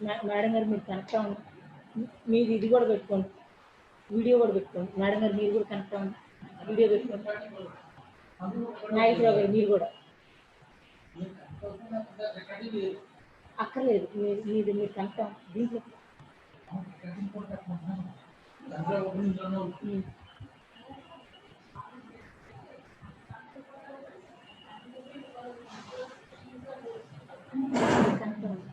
Madam గారు మీరు connect అవ్వండి. మీరు ఇది కూడా పెట్టుకోండి, వీడియో కూడా పెట్టుకోండి. మేడం గారు మీరు కూడా కనెక్ట్ అవ్వండి, వీడియో పెట్టుకోండి. నాగేశ్వరరావు గారు మీరు కూడా అక్కర్లేదు, మీరు కనెక్ట్ అవ్వండి దీంట్లో. కనెక్ట్ అవ్వండి.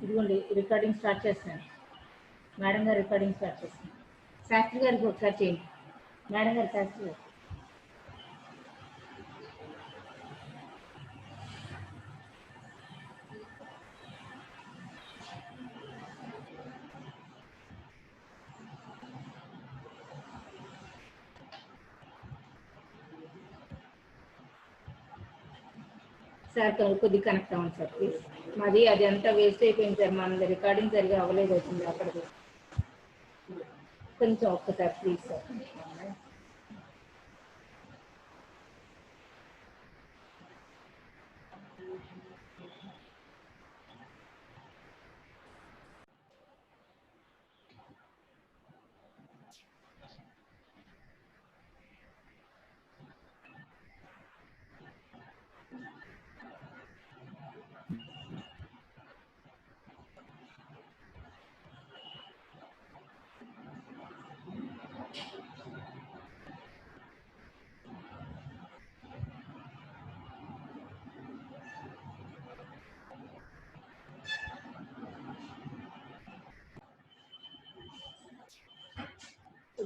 ఇదిగోండి రికార్డింగ్ స్టార్ట్ చేస్తాను. మేడం గారు రికార్డింగ్ స్టార్ట్ చేస్తాను. శాస్త్రి గారికి ఒకసారి చేయండి. మేడం గారు, శాస్త్రి గారు. సార్ కొద్దిగా కనెక్ట్ అవ్వండి సార్ ప్లీజ్. మాది అది అంతా వేస్ట్ అయిపోయింది సార్, మన రికార్డింగ్ సరిగా అవ్వలేదు అవుతుంది అక్కడికి. కొంచెం ఒక్కసారి please sir.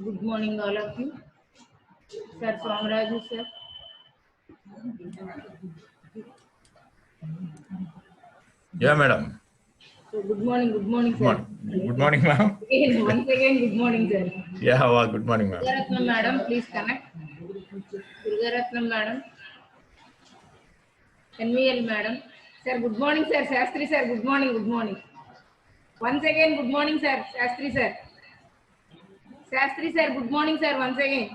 Good morning all of you. Sir Somaraju sir. Yeah, madam. So good morning sir. Good morning, ma'am. Once again, good morning sir. Yeah, well, good morning, ma'am. Durgaratnam madam, please connect. Durgaratnam madam. NVL madam. Sir, good morning sir. Shastri sir, good morning. Once again, good morning sir. Shastri sir. Shastri sir, good morning sir, once again.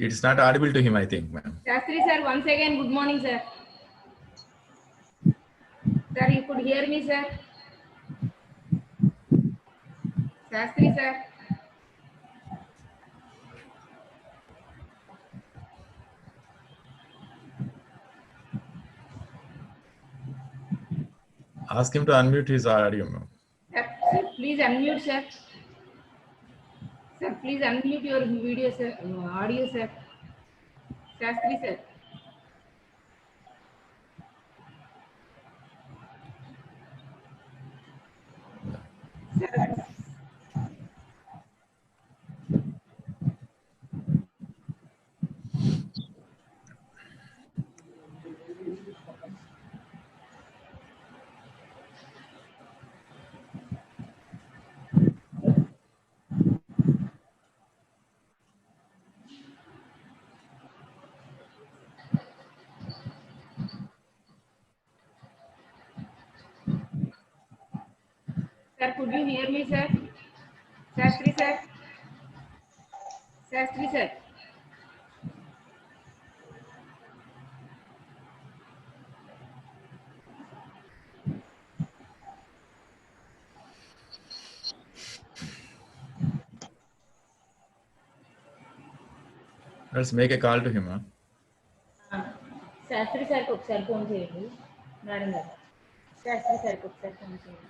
It's not audible to him, I think, ma'am. Shastri sir, once again, good morning sir. Sir, you could hear me sir. Shastri sir. Ask him to unmute his audio, ma'am. Sir, please unmute sir. Sir, please unmute your video sir, audio sir. Shastri sir. Sir. Sir, could you hear me, sir? Shastri, sir. Shastri, sir. Let's make a call to him, huh? Shastri, sir, ఒకసారి phone చేయండి. Madam గారు. శాస్త్రి సార్కి ఒకసారి phone చేయండి.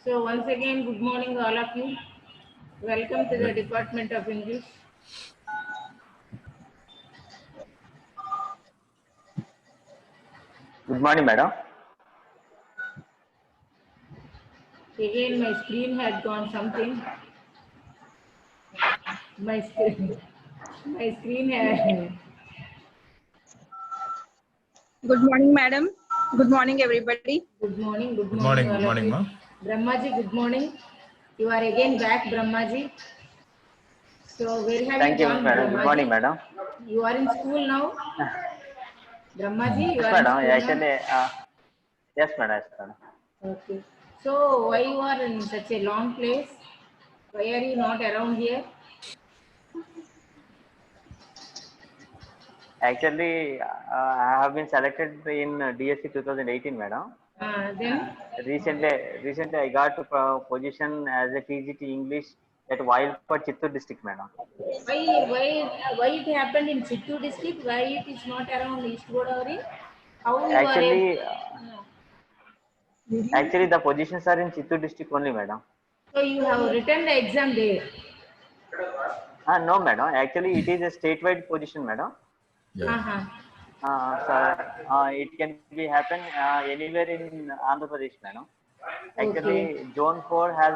So once again, good morning all of you. Welcome to the Department of English. Good morning, madam. Again, my screen had gone something. My screen had Good morning, madam. Good morning, everybody. Good morning. Good Good morning, morning. Good all of morning, you. ma. Brahmaji, good morning. You are again back, Brahmaji. So where have Thank you you, gone, madam. Good morning, Brahmaji? madam. You are in school now, Brahmaji. You Yes, are in madam. school now. Actually, yes, madam. Yes, madam. Okay. So why you are in such a long place? Why are you not around here? Actually, I have been selected in DSC 2018, madam. Then Recently, I got a position as a TGT English at Wildford, Chittoor district, madam. why it happened in Chittoor district? Why it is not around East Godavari? How you are able? Actually, actually, the positions are in Chittoor district only, madam. So you have written the exam there. No, madam. Actually, it is a statewide position, madam. Yeah. Uh-huh. It can be happen anywhere in Andhra Pradesh, madam. Okay. Actually, Zone 4 has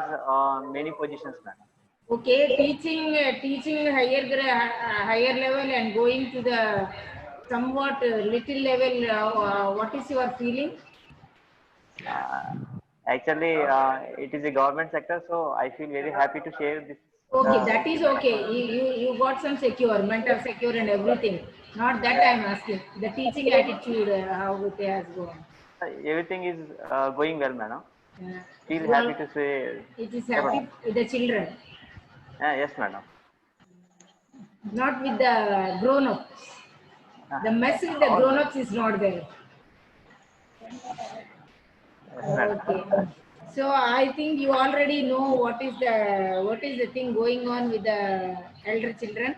many positions, madam. Okay. Teaching higher level and going to the somewhat little level. What is your feeling? Uh, Actually, it is a government sector, so I feel very happy to share this Okay, that with is you, madam. okay. You got some secure, mental secure and everything. Not that I am asking. The teaching attitude, how it has gone. Everything is going well, madam. Uh, Feel you happy are, to say. it is Yeah, madam. happy with the children, Yes, madam. not with the grown-ups. The mess with the All, grown-ups is not there. yes, madam. Okay. So I think you already know what is the thing going on with the elder children.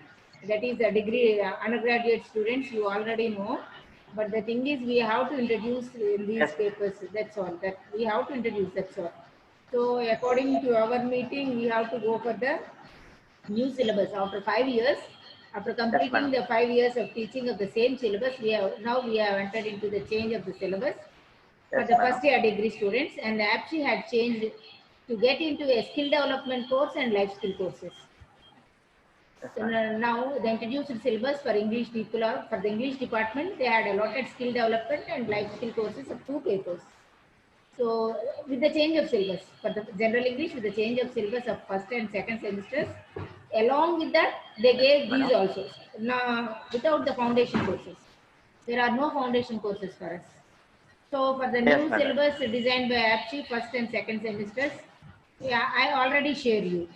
That is the degree undergraduate students. You already know. But the thing is, we have to introduce in these Yes, papers. That's all. That we have to introduce. That's all. So according to our meeting, we have to go for the new syllabus after 5 years. After yes, completing madam. the 5 years of teaching of the same syllabus, we have entered into the change of the syllabus for Yes, the madam. first year degree students, and the APSHI had changed to get into a skill development course and life skill courses. Yes, So madam. now the introduced syllabus for English people or for the English department, they had allotted skill development and life skill courses of 2 papers. So with the change of syllabus for the general English, with the change of syllabus of first and second semesters, along with that they Yes, gave these madam. also. Now without the foundation courses, there are no foundation courses for us. So for the Yes, new madam. syllabus designed by APSHI first and second semesters, yeah, I already share you.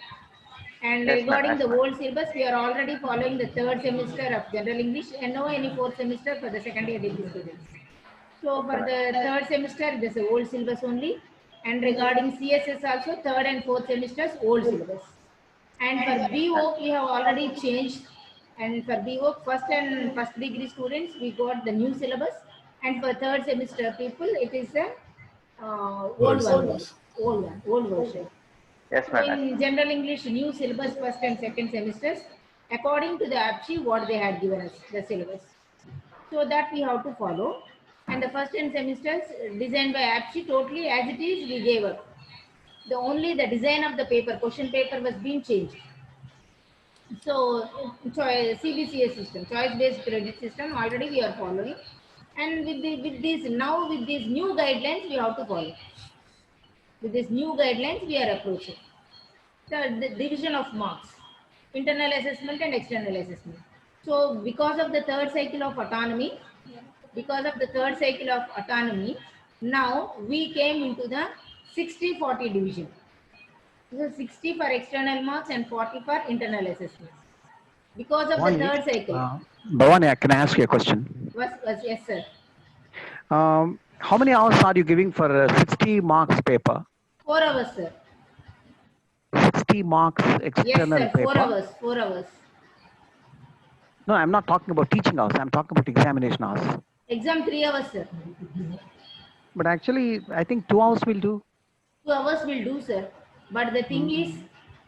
And Yes, madam. regarding Yes, the madam. old syllabus, we are already following the third semester of general English and no any fourth semester for the second year degree students. So Okay, for madam. the third semester, this is old syllabus only. And regarding CSS also, third and fourth semesters, old syllabus. And for BO, we have already changed. And for BO, first and first degree students, we got the new syllabus. And for third semester people, it is the Old old one only, syllabus. old version. Yes, So madam. Yes, in madam. general English, new syllabus first and second semesters, according to the APSHI, what they had given us, the syllabus. So that we have to follow. And the first and semesters designed by APSHI totally as it is, we gave up. The only the design of the paper, question paper was being changed. So, CBCS system, choice-based credit system, already we are following. And with these new guidelines, we have to follow. With these new guidelines, we are approaching the division of marks, internal assessment and external assessment. So, because of the third cycle of autonomy, now we came into the 60-40 division. So 60 for external marks and 40 for internal assessments. Because of the Bhavani, third cycle. Bhavani, can I ask you a question? Yes, sir. How many hours are you giving for a 60 marks paper? 4 hours, sir. 60 marks Yes, external sir. 4 paper? hours. 4 hours. No, I'm not talking about teaching hours. I'm talking about examination hours. Exam 3 hours, sir. But actually, I think 2 hours will do. 2 hours will do, sir. But the thing is,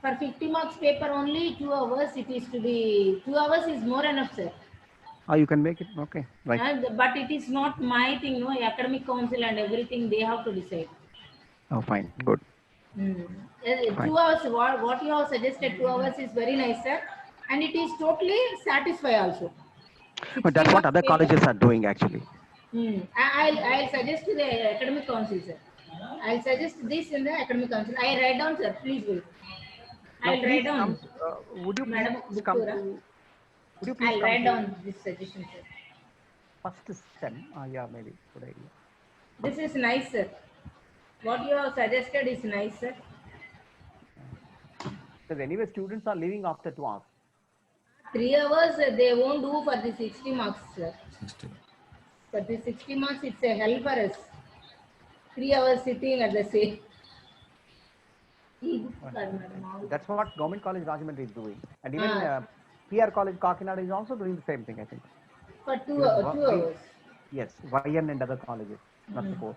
for 50 marks paper only 2 hours, it is to be 2 hours is more enough, sir. Oh, you can make it? Okay, right. But it is not my thing, no. Academic council and everything, they have to decide. Oh, fine, good. Fine. 2 hours, what you have suggested, 2 hours is very nice, sir. And it is totally satisfy also. But 60 that's what marks other paper. colleges are doing actually. I'll suggest to the academic council, sir. I'll suggest this in the academic council. I write down, sir. Please wait. Now, I'll write please come. down, Would you Madam please come Buktura. to? Would you please I'll come write to down this suggestion, sir. first SEM? Yeah, maybe good idea. This is nice, sir. What you have suggested is nice, sir. Because anyway, students are leaving after 2 hours. 3 hours they won't do for the 60 marks, sir. 60. For the 60 marks, it's a hell for us. 3 hours sitting at the same. That's what Government College Rajahmundry is doing, and even Ah. PR College Kakinada is also doing the same thing. I think. For 2 Even 2 hours. Yes, YN and other colleges, not suppose.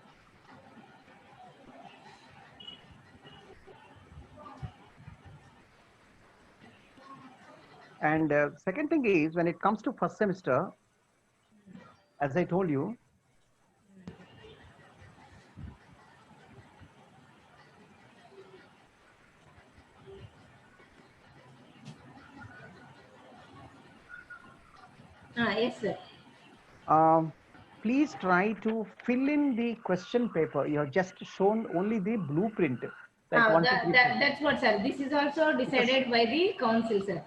And second thing is when it comes to first semester, as I told you, Yes, sir. please try to fill in the question paper. You have just shown only the blueprint. Like one, two, three, That's what, sir. This is also decided by the council, sir.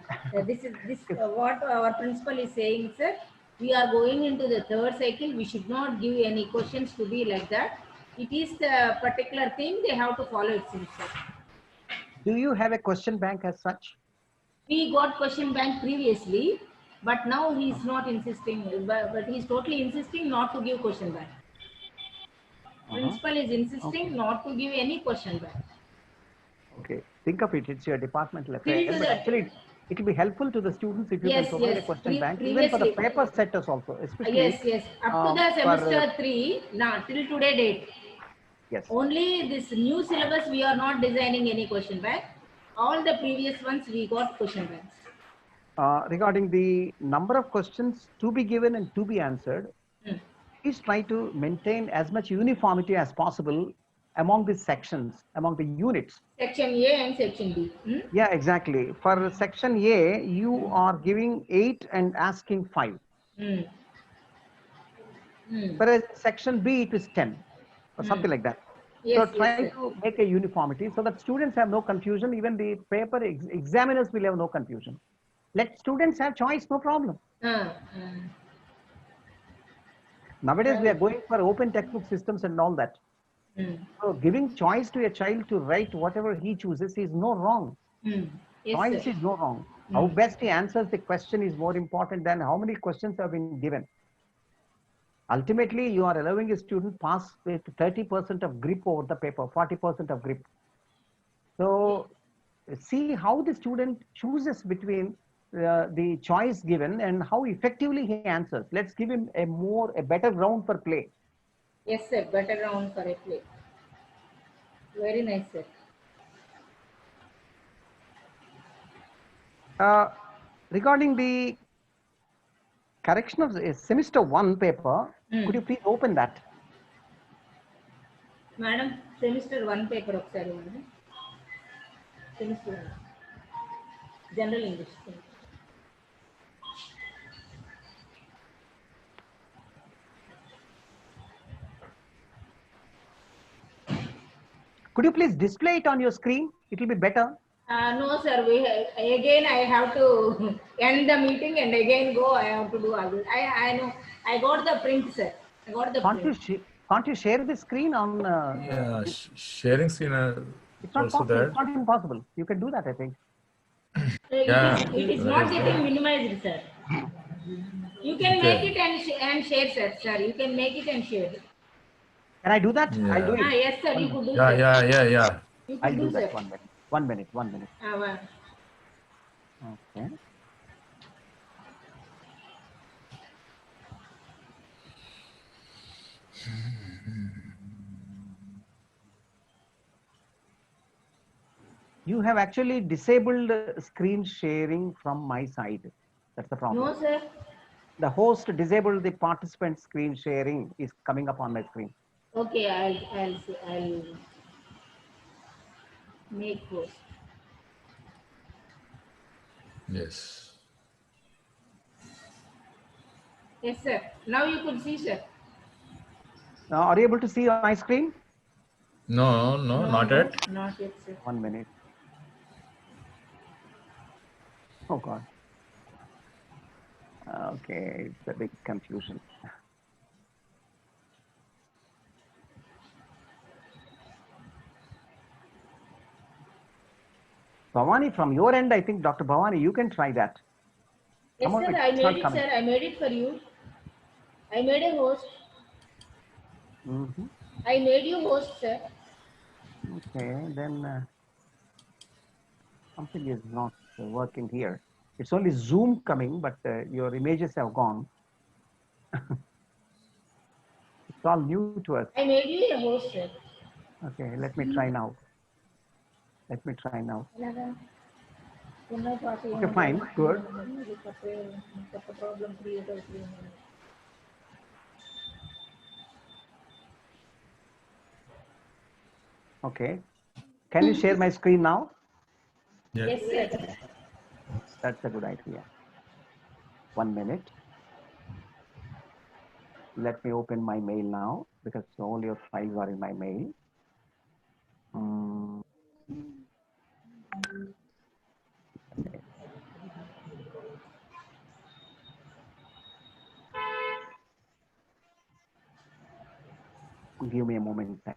This is what our principal is saying, sir. We are going into the third cycle. We should not give any questions to be like that. It is the particular thing they have to follow it, sir. Do you have a question bank as such? We got question bank previously, but now he's not insisting. But he's totally insisting not to give question bank. Principal is insisting not to give any question bank. Okay, think of it. It's your departmental affair, We'll do but that. actually, it will be helpful to the students if you Yes, can provide yes. a question bank, even for the Previously. paper setters also, especially. Yes. Up to the semester 3, now till today date. Yes. Only this new syllabus we are not designing any question bank. All the previous ones we got question banks. Regarding the number of questions to be given and to be answered, please try to maintain as much uniformity as possible among the sections, among the units. Section A and section B. Yeah, exactly. For section A, you are giving 8 and asking 5. Whereas section B, it is 10 or something like that. Yes, So try to make a uniformity so that students have no confusion. Even the paper examiners will have no confusion. Let students have choice, no problem. Nowadays, we are going for open textbook systems and all that. So giving choice to a child to write whatever he chooses is no wrong. Choice is no wrong. How best he answers the question is more important than how many questions have been given. Ultimately, you are allowing a student pass with 30% of grip over the paper, 40% of grip. So see how the student chooses between the choice given and how effectively he answers. Let's give him a better ground for play. Yes, sir. Better ground for a play. Very nice, sir. Regarding the correction of semester 1 paper, could you please open that? Madam, semester 1 paper ఒకసారి ఇవ్వండి. Semester 1. General English. Could you please display it on your screen? It will be better. No, sir. Again, I have to end the meeting and again go. I have to do all this. I know. I got the print, sir. I got the print. Can't you share the screen on? Yeah, sharing screen. It's not also possible. there. It's not impossible. You can do that, I think. It is not getting minimized, sir. You can make it and share, sir. Sir, you can make it and share. Can I do that? Yeah. I'll do it. Yes, sir. You could do that. Yeah. You could I'll do that. sir. 1 minute. 1 minute. Okay. You have actually disabled screen sharing from my side. That's the problem. No, sir. The host disabled the participant screen sharing is coming up on my screen. Okay, I'll make host. Yes. Yes, sir. Now you could see, sir. Are you able to see on my screen? No, not yet. Not yet, sir. 1 minute. Oh God. Okay, it's a big confusion. Bhavani, from your end, I think Dr. Bhavani, you can try that. Yes, Come on, sir. it's I not made it, coming. sir. I made it for you. I made a host. Mhm. I made you host, sir. Okay, then something is not working here. It's only Zoom coming, but your images have gone. It's all new to us. I made you a host, sir. Okay, let me try now. Let me try now. Okay, fine, good. Problem creator. Okay. Can you share my screen now? Yes, Yes. sir. That's a good idea. 1 minute. Let me open my mail now because all your files are in my mail. Okay. Give me a moment, sir.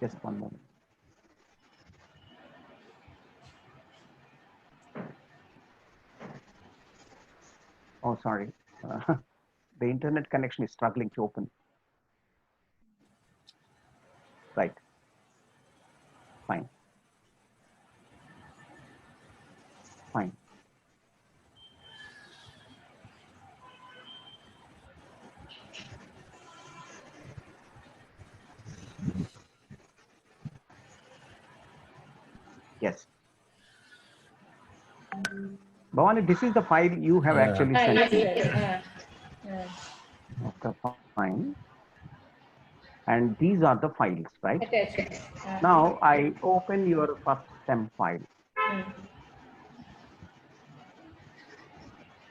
Just 1 moment. Oh, sorry. The internet connection is struggling to open. Right. Fine. Fine. Yes. Bhavani, this is the file you have Yeah. actually sent. Yes, me. sir. Okay, fine. And these are the files, right? Attached. Now I open your first STEM file.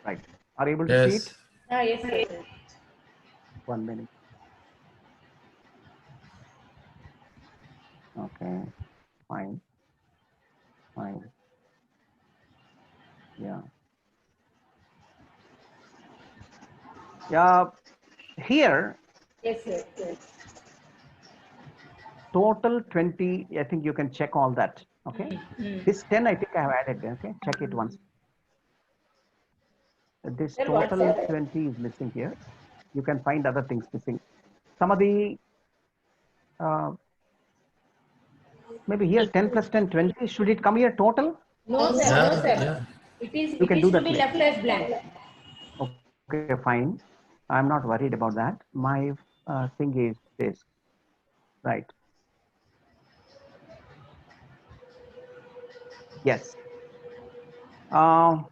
Right. Are you able to see it? Yes. Yes, sir. 1 minute. Okay. Fine. Fine. Yeah. Yeah. Here, Yes, sir. total 20. I think you can check all that. Okay. This 10, I think I have added. Okay. Check it once. This Sir, what, total sir? 20 is missing here. You can find other things missing. Some of the, maybe here 10 plus 10, 20. Should it come here total? No, sir. No, Yeah, sir. yeah. You It can is do to that be later. left as blank. Okay, fine. I'm not worried about that. My thing is this, right? Yes. Now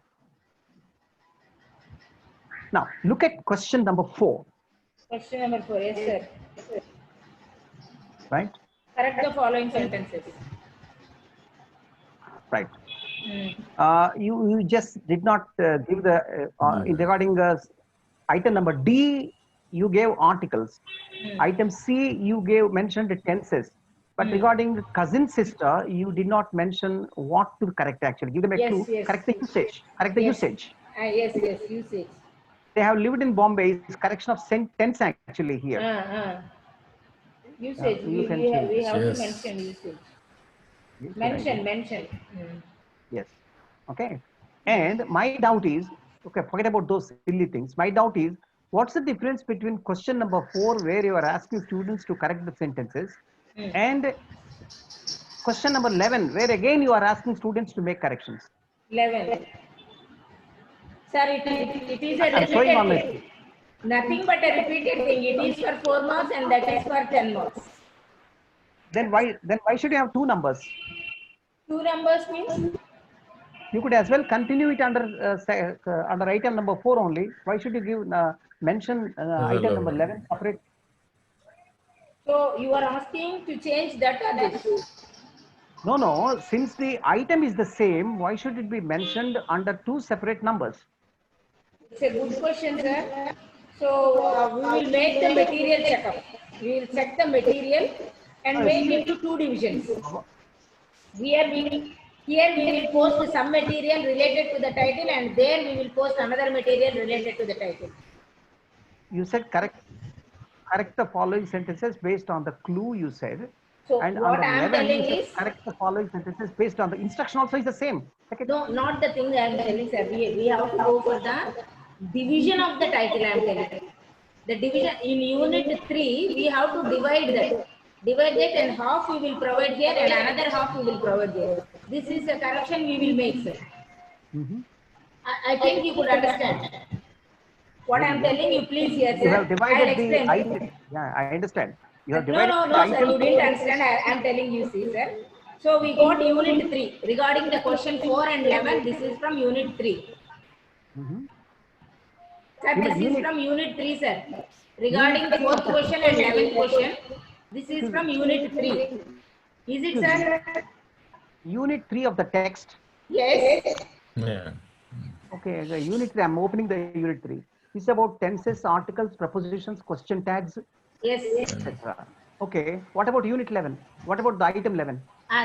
look at question number 4, Question number 4. Yes, sir. right? Correct the following sentences. Right. You just did not give the in regarding item number D. You gave articles. Item C, you gave mentioned the tenses. But regarding the cousin sister, you did not mention what to correct. Actually, give them a Yes, clue. yes. Correct the usage. Correct the Yes. usage. Yes, usage. They have lived in Bombay. It's correction of tense actually here. Usage. You can We change it. have to Yes. mention usage. Yes, good idea. Mention. Yes. Okay. And my doubt is, okay, forget about those silly things. My doubt is, what's the difference between question number 4, where you are asking students to correct the sentences, and question number 11, where again you are asking students to make corrections? 11. Sir, it is a I'm showing on repeated my. thing. Nothing but a repeated thing. It is for 4 marks and that is for 10 marks. Then why should you have 2 numbers? 2 numbers means? You could as well continue it under under item number 4 only. Why should you give mention item number 11 separate? So you are asking to change that or this? No. Since the item is the same, why should it be mentioned under 2 separate numbers? It's a good question, sir. So we will make the material checkup. We will check the material and make into two divisions. Here we will post some material related to the title, and there we will post another material related to the title. You said correct the following sentences based on the clue you said. So And what under I am 11, telling you said is, correct the following sentences based on the instruction also is the same. Okay. no, not the thing I am telling, sir. We have to go for the division of the title. I am telling. The division in unit 3, we have to divide that. Divide that, and half we will provide here and another half we will provide there. This is a correction we will make, sir. I think you could understand. What I am telling you, please hear, sir. You have divided I'll the explain. item. Yeah, I understand. You have No, divided no, the no, sir. item. You didn't understand. I am telling you, see, sir. So we got unit 3. Regarding the question 4 and 11, this is from unit 3. Sir, You mean this is unit- from unit 3, sir. Regarding 4th question and 11th question, this is from unit 3. Is it, sir? Unit 3 of the text. Yes. Yeah. Okay, the unit 3, I'm opening the unit 3. It's about tenses, articles, prepositions, question tags, Yes. etc. Okay, what about unit 11? What about the item 11?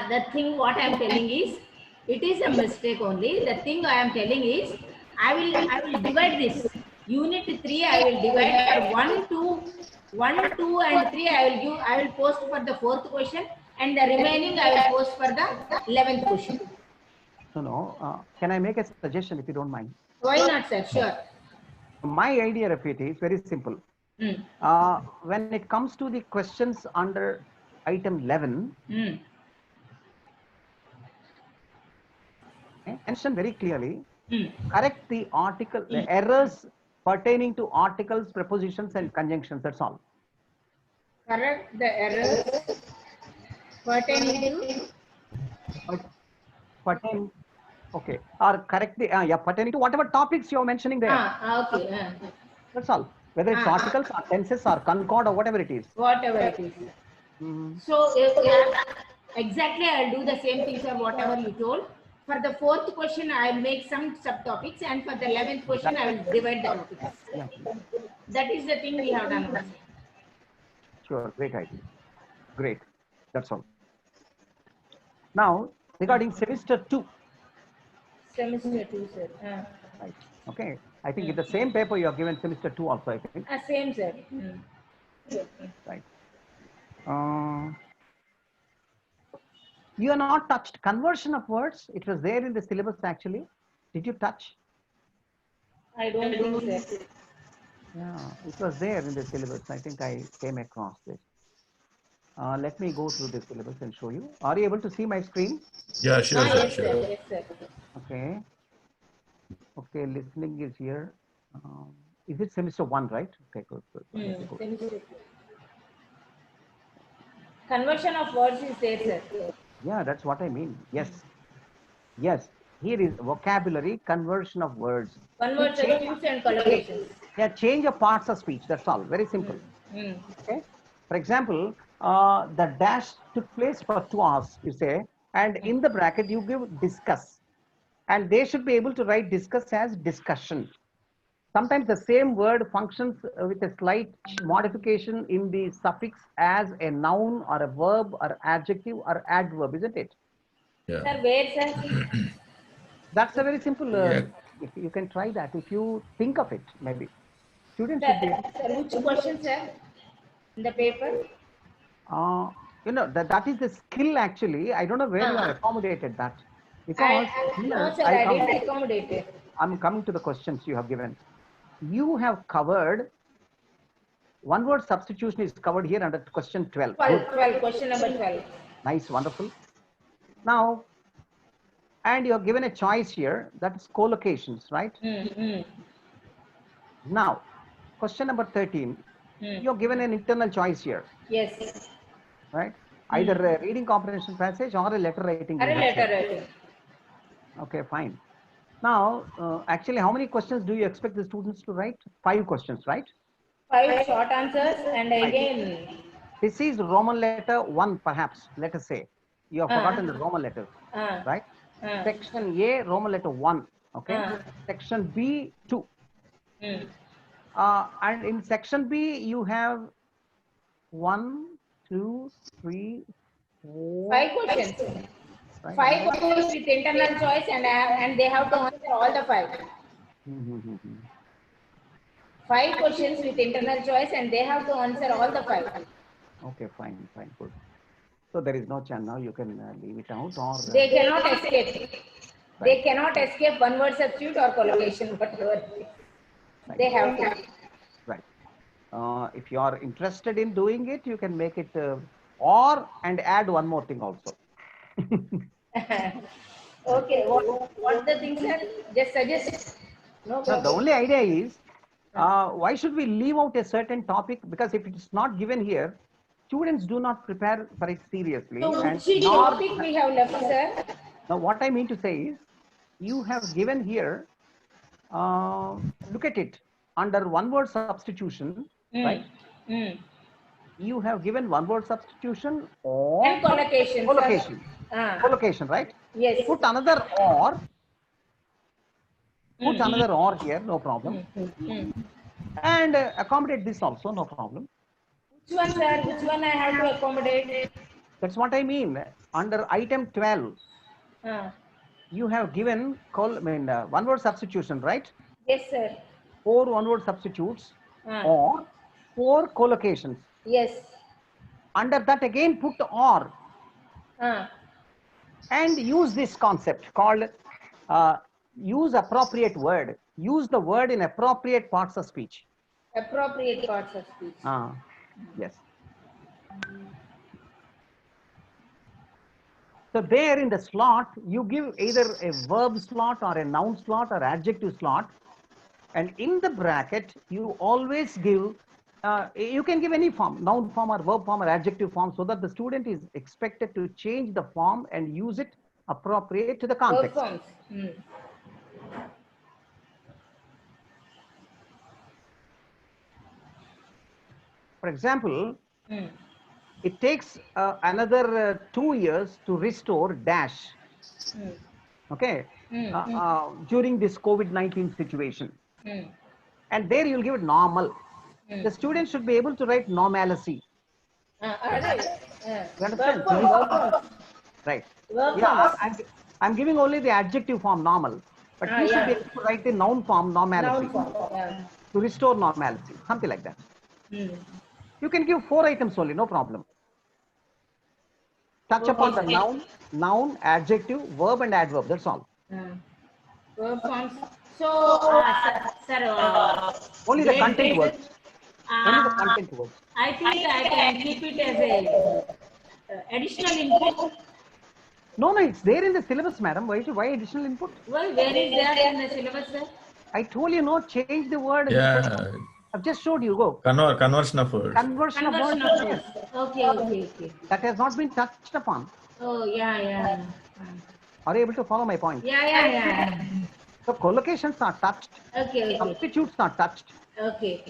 The thing what I am telling is, it is a mistake only. The thing I am telling is, I will divide this. Unit 3 I will divide for 1, 2, and 3 I will post for the 4th question, and the remaining I will post for the 11th question. No, can I make a suggestion if you don't mind? Why not, sir? Sure. My idea of it is very simple. When it comes to the questions under item 11, mention very clearly, correct the article, the errors pertaining to articles, prepositions, and conjunctions. That's all. Correct the errors pertaining to Pertain, okay, or correct the pertaining to whatever topics you're mentioning there. okay. That's all. Whether it's articles or tenses or concord or whatever it is. Whatever it is. So exactly, I'll do the same thing, sir. Whatever you told. For the 4th question, I'll make some subtopics, and for the 11th question, I will divide the topics. Yeah. That is the thing we have done. Sure, great idea. Great. That's all. Now, regarding semester 2. Semester 2, sir. Right. Okay. I think in the same paper you have given semester 2 also, I think. Same, sir. Right. You are not touched conversion of words. It was there in the syllabus actually. Did you touch? I don't think, sir. Yeah, it was there in the syllabus. I think I came across this. Let me go through the syllabus and show you. Are you able to see my screen? Yeah, sure, sir, Yes, sure. sir. Yes, sir. Okay. Okay, listening is here. Is it semester 1, right? Okay, good. Semester 2. Conversion of words is there, sir. Yeah, that's what I mean. Yes. Yes. Here is vocabulary, conversion of words. Convert substitutes and collocations. Yeah, change of parts of speech. That's all. Very simple. Okay. For example, the dash took place for 2 hours, you say, and in the bracket you give discuss. And they should be able to write discuss as discussion. Sometimes the same word functions with a slight modification in the suffix as a noun or a verb or adjective or adverb, isn't it? Yeah. Sir, where, sir? That's a very simple, Yeah. if you can try that, if you think of it, maybe. Students Sir, should be, sir, which question, sir? In the paper? you know, that is the skill actually. I don't know where you have accommodated that. Because No, sir, I I come- didn't accommodate it. I'm coming to the questions you have given. You have covered, one word substitution is covered here under question 12. 12, question number 12. Nice, wonderful. Now, and you have given a choice here, that is collocations, right? Now, question number 13, you have given an internal choice here, Yes. right? Either a reading comprehension passage or a letter writing. Or a letter writing. Okay, fine. Now, actually, how many questions do you expect the students to write? 5 questions, right? 5 short answers, and again. This is Roman letter 1, perhaps, let us say. You have forgotten the Roman letters, right? Section A, Roman letter 1, okay? Section B, 2. And in section B, you have 1, 2, 3, 4. 5 questions. Right? 5 questions with internal choice, and they have to answer all the 5. 5 questions with internal choice, and they have to answer all the 5. Okay, fine, good. So there is no chance now. You can leave it out, or They cannot escape. They cannot escape one word substitute or collocation, whatever. They have to. right. If you are interested in doing it, you can make it or and add one more thing also. Okay, what the thing, sir? Just suggest. No So the problem. only idea is, why should we leave out a certain topic? Because if it is not given here, students do not prepare for it seriously. So And which topic we have left, sir? now what I mean to say is, you have given here, look at it, under one word substitution, right? You have given one word substitution or And collocation. collocation. Ah. Collocation, right? Yes. Put another or. Put another or here, no problem. And accommodate this also, no problem. Which one, sir? Which one I have to accommodate? That's what I mean. Under item 12, Ah. you have given one word substitution, right? Yes, sir. 4 one word substitutes or 4 collocations. Yes. Under that again put or and use this concept called use appropriate word. Use the word in appropriate parts of speech. Appropriate parts of speech. Yes. So there in the slot, you give either a verb slot or a noun slot or adjective slot. And in the bracket, you always give, you can give any form, noun form or verb form or adjective form, so that the student is expected to change the form and use it appropriate to the context. Verb forms. For example, it takes another 2 years to restore dash. Okay, during this COVID-19 situation. And there you'll give it normal. The student should be able to write normalcy. You understand? Right. Yeah, I'm giving only the adjective form normal. But you should be able to write the noun form normalcy. To restore normalcy. Something like that. You can give 4 items only, no problem. Touch upon the noun, adjective, verb and adverb. That's all. Verb forms. So, sir, only the content works. Only the content works. I think I can keep it as a additional input. No, it's there in the syllabus, madam. Why additional input? Well, where is that in the syllabus, sir? I told you, no, change the word. Yeah. I've just showed you. Go. Conversion of words. Conversion of words. Okay. That has not been touched upon. Oh, yeah. Are you able to follow my point? Yeah. So collocations are touched. Okay. Substitutes are touched. Okay.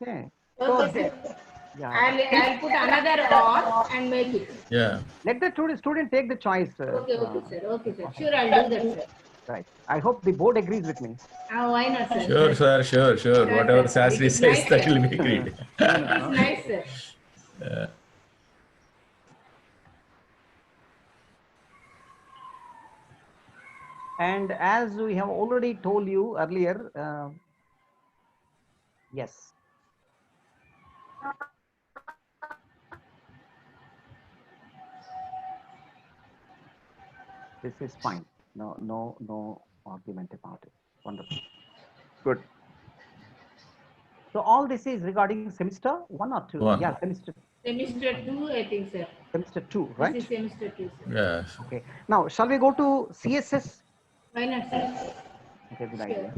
Okay. Okay, sir. Yeah. I'll put another or and make it. Yeah. Let the student take the choice. Okay, sir. Sure, I'll do that, sir. Right. I hope the board agrees with me. Why not, sir? Sure. Whatever Sastry says, that will be agreed. It's nice, sir. And as we have already told you earlier, yes. This is fine. No argument about it. Wonderful. Good. So all this is regarding semester 1 or 2? 1. Yeah, semester 2, I think, sir. Semester 2, right? This is semester 2, sir. Yes. Okay. Now, shall we go to CSS? Why not, sir? Okay, good idea.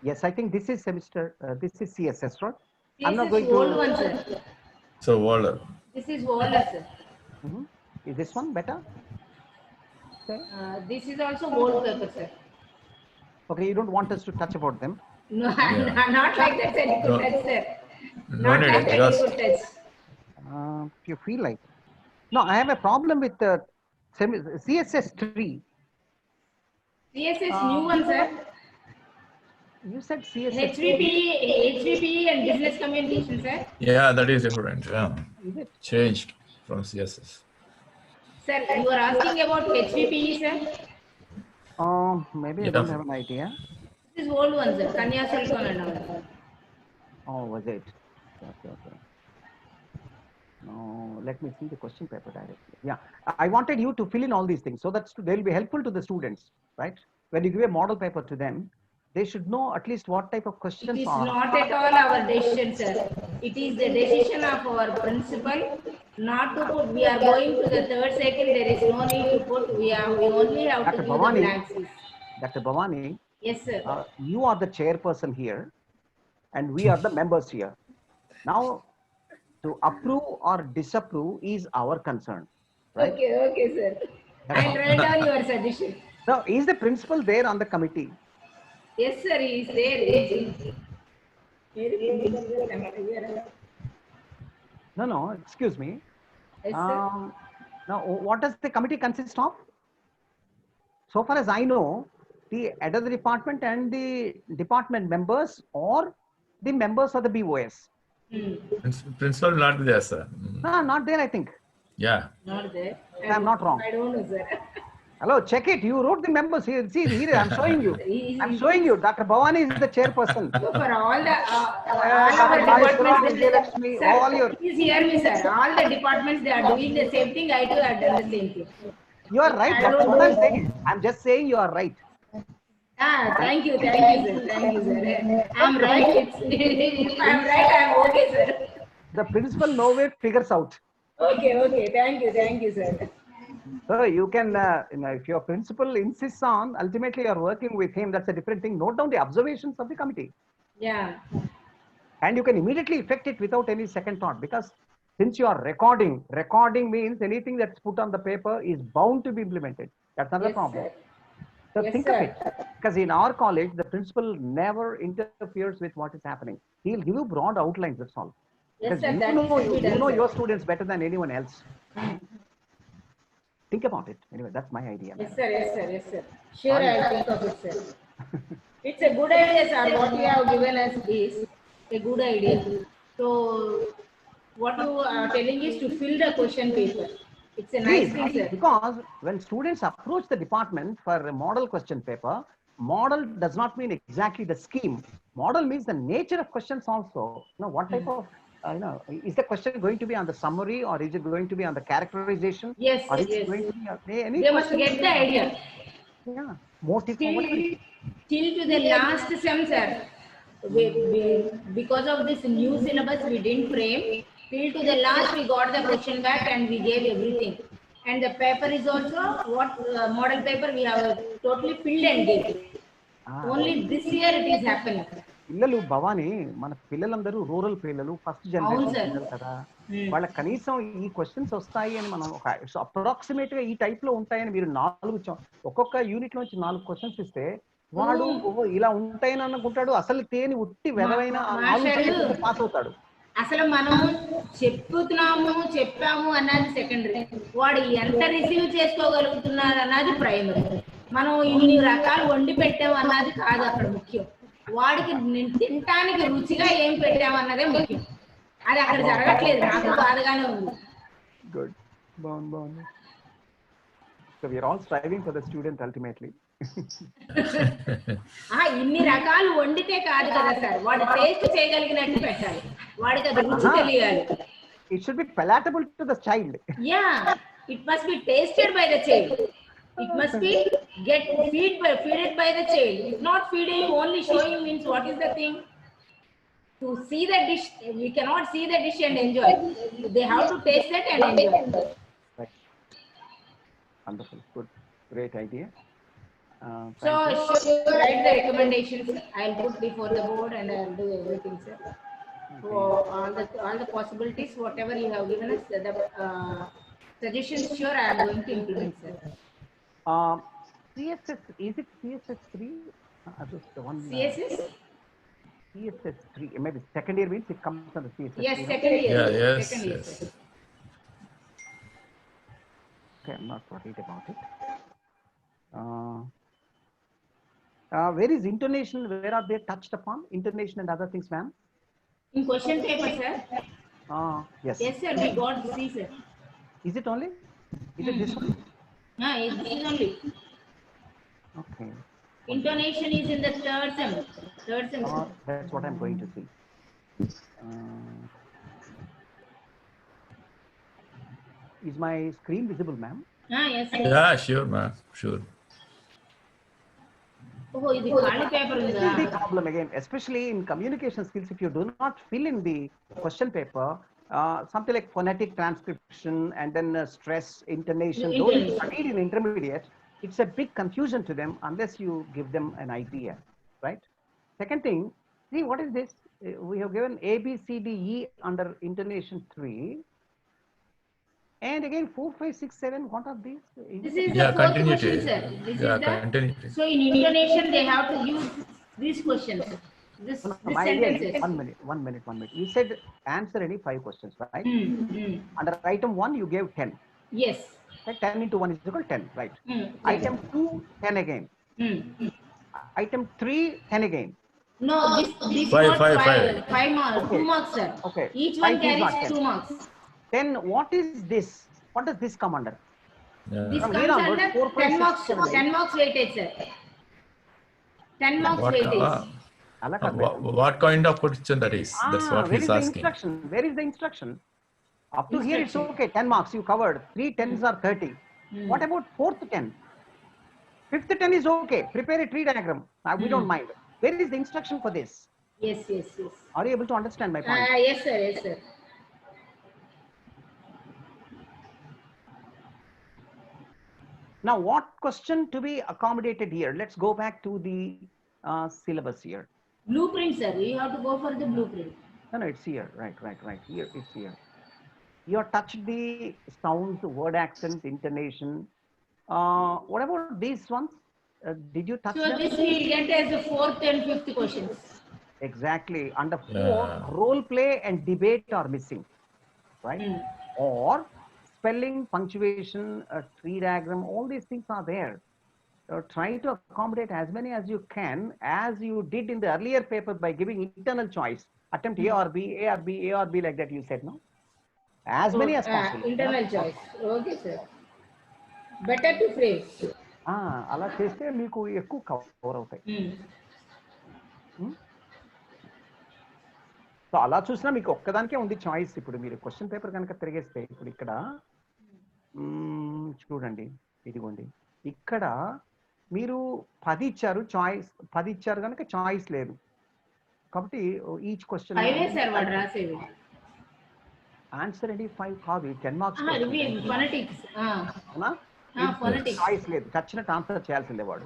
Yes, I think this is semester, this is CSS, right? I'm not going to. Old one, sir. So, Waller. This is Waller, sir. Is this one better? Okay. This is also old paper, sir. Okay, you don't want us to touch about them. No, not like that, sir. You could touch, sir. No need, because If you feel like. No, I have a problem with the CSS 3. CSS new one, sir. You said CSS. HVPE and business communication, sir. Yeah, that is different. Yeah. Is it? Changed from CSS. Sir, you are asking about HVPE, sir. Maybe I Yeah. don't have an idea. This is old one, sir. Kanya Silicon and all. Oh, was it? Okay. No, let me see the question paper directly. Yeah, I wanted you to fill in all these things so that they'll be helpful to the students, right? When you give a model paper to them, they should know at least what type of It questions is are. not at all our decision, sir. It is the decision of our principal not to put. We are going to the third cycle. There is no need to put. We only have to Dr. give the Bhavani, blanks. Dr. Bhavani, Yes, sir. you are the chairperson here, and we are the members here. Now, to approve or disapprove is our concern, right? Okay, sir. I'll write down your suggestion. Now, is the principal there on the committee? Yes, sir. He is there. No, excuse me. Yes, sir. Now, what does the committee consist of? So far as I know, the head of the department and the department members or the members of the BOS. Principal not there, sir. No, not there, I think. Yeah. Not there. I'm not wrong. I don't know, sir. Hello, check it. You wrote the members here. See, here I'm showing you. He- I'm showing you. Dr. Bhavani is the chairperson. So for all the Dr. Maheshwaram, Vijayalakshmi, sir, all your. please hear me, sir. All the departments they are doing the same thing. I too have done the same thing. You are right. I That's don't what I'm know. saying. I'm just saying you are right. Thank you, sir. Thank you, sir. I'm right. If I'm right, I'm okay, sir. The principal nowhere figures out. Okay. Thank you, sir. So you can, if your principal insists on, ultimately you're working with him, that's a different thing. Note down the observations of the committee. Yeah. And you can immediately effect it without any second thought, because since you are recording means anything that's put on the paper is bound to be implemented. That's another Yes, problem. sir. So Yes, think sir. of it, because in our college, the principal never interferes with what is happening. He'll give you broad outlines, that's all. Yes, Because sir. you That know, should be you done, know sir. your students better than anyone else. Think about it. Anyway, that's my idea. Yes, sir. Sure, I'll think of it, sir. It's a good idea, sir. What you have given us is a good idea. So, what you are telling is to fill the question paper. It's a nice thing, sir. Because when students approach the department for a model question paper, model does not mean exactly the scheme. Model means the nature of questions also. You know, what type of, is the question going to be on the summary, or is it going to be on the characterization? Yes, Or is it yes. going to be any They must question? get the idea. Yeah, motive or whatever. Till to the last sem, sir. Because of this new syllabus, we didn't frame. Till to the last, we got the question back and we gave everything. And the paper is also what model paper we have totally filled and gave. Only this year it is happening. పిల్లలు భవాని మన పిల్లలందరూ rural పిల్లలు first అవును generation sir. పిల్లలు కదా వాళ్ళ కనీసం ఈ క్వశ్చన్స్ వస్తాయి అని మనం ఒక అప్రాక్సిమేట్ గా ఈ టైప్ లో ఉంటాయని మీరు ఒక్కొక్క యూనిట్ నుంచి 4 క్వశ్చన్స్ ఇస్తే వాడు ఇలా ఉంటాయని అనుకుంటాడు, అసలు తేని ఉట్టి వెదవైన పాస్ అవుతాడు. అసలు మనం చెప్పాము అన్నది సెకండరీ, వాడు ఎంత రిసీవ్ చేసుకోగలుగుతున్నారు అన్నది ప్రైమరీ. మనం ఇన్ని రకాలు వండి పెట్టాము అన్నది కాదు అక్కడ ముఖ్యం. వాడికి తినటానికి రుచిగా ఏం పెట్టామన్నదే ముఖ్యం. అది అక్కడ జరగట్లేదు, నాకు బాధగానే ఉంది. గుడ్, బాగుంది. So we are all striving for the student ultimately. ఇన్ని రకాలు వండితే కాదు కదా సార్, వాడు టేస్ట్ చేయగలిగినట్టు పెట్టాలి, వాడికి అది రుచి తెలియాలి. It should be palatable to the child. Yeah, it must be tasted by the child. It must be feeded by the child. If not feeding, only showing means what is the thing? To see the dish, we cannot see the dish and enjoy. They have to taste it and enjoy. Right. Wonderful, good, great idea. So write the recommendations. I'll put before the board and I'll do everything, sir. So all the possibilities, whatever you have given us, the suggestions, sure I am going to implement, sir. CSS, is it CSS3? Just the one. CSS? CSS3, maybe second year means it comes under CSS3. Yes, second year. Yeah, yes, Second year, yes. sir. Okay, I'm not worried about it. Where is intonation? Where are they touched upon? Intonation and other things, ma'am? In question paper, sir. Yes. Yes, sir. We got C, sir. Is it only? Is it this one? This is only. Okay. Intonation is in the third sem. Third semester. That's what I'm going to see. Is my screen visible, ma'am? Yes, sir. Yeah, sure, ma'am. Sure. Oh, ఇది ఖాళీ paper This ఉందా? is the problem again, especially in communication skills. If you do not fill in the question paper, something like phonetic transcription and then stress, intonation, though it's studied in intermediate, it's a big confusion to them unless you give them an idea, right? Second thing, see what is this? We have given A, B, C, D, E under intonation 3. And again 4, 5, 6, 7, what are these? This is the fourth question, sir. This is the, continuity. so in intonation they have to use these questions. This My idea is, sentences. one minute. You said answer any 5 questions, right? Under item 1, you gave 10. Yes. Right? 10 into 1 is equal to 10, right? Item 2, 10 again. Item 3, 10 again. No, this Five, got five, five. 5 marks, Okay. 2 marks, sir. Okay. Each one 5 is not carries 10. 2 marks. Then what is this? What does this come under? This From comes here onwards, under 4, 5, 10 6, marks, 7, 10 marks weightage, sir. 10 marks weightage. Ala kaadu madam. What kind of question that is? That's what Where he's is the asking. instruction? Where is the instruction? Up to here it's okay, 10 marks you covered. 3 10s are 30. What about 4th 10? 5th 10 is okay. Prepare a tree diagram. We don't mind. Where is the instruction for this? Yes. Are you able to understand my point? Yes, sir. Now, what question to be accommodated here? Let's go back to the syllabus here. Blueprint, sir. You have to go for the blueprint. No, it's here. Right. Here, it's here. You have touched the sounds, word accent, intonation. What about these ones? Did you touch So them? this we will get as the 4th and 5th questions. Exactly. Under 4, Yeah. role play and debate are missing, right? Or spelling, punctuation, tree diagram, all these things are there. Try to accommodate as many as you can, as you did in the earlier paper by giving internal choice. Attempt A or B, like that you said, no? As many as possible. Internal choice. Okay, sir. Better to phrase. అలా చేస్తే మీకు ఎక్కువ cover అవుతాయి. So అలా చూసినా మీకు ఒక్కదానికే ఉంది చాయిస్. ఇప్పుడు మీరు క్వశ్చన్ పేపర్ కనుక తిరిగేస్తే ఇప్పుడు ఇక్కడ చూడండి, ఇదిగోండి, ఇక్కడ మీరు 10 ఇచ్చారు, చాయిస్ 10 ఇచ్చారు కనుక చాయిస్ లేదు. కాబట్టి ఈచ్ క్వశ్చన్ ఆన్సర్ అండి 5 కాదు, 10 మార్క్స్. చాయిస్ లేదు, చచ్చినట్టు ఆన్సర్ చేయాల్సిందే వాడు.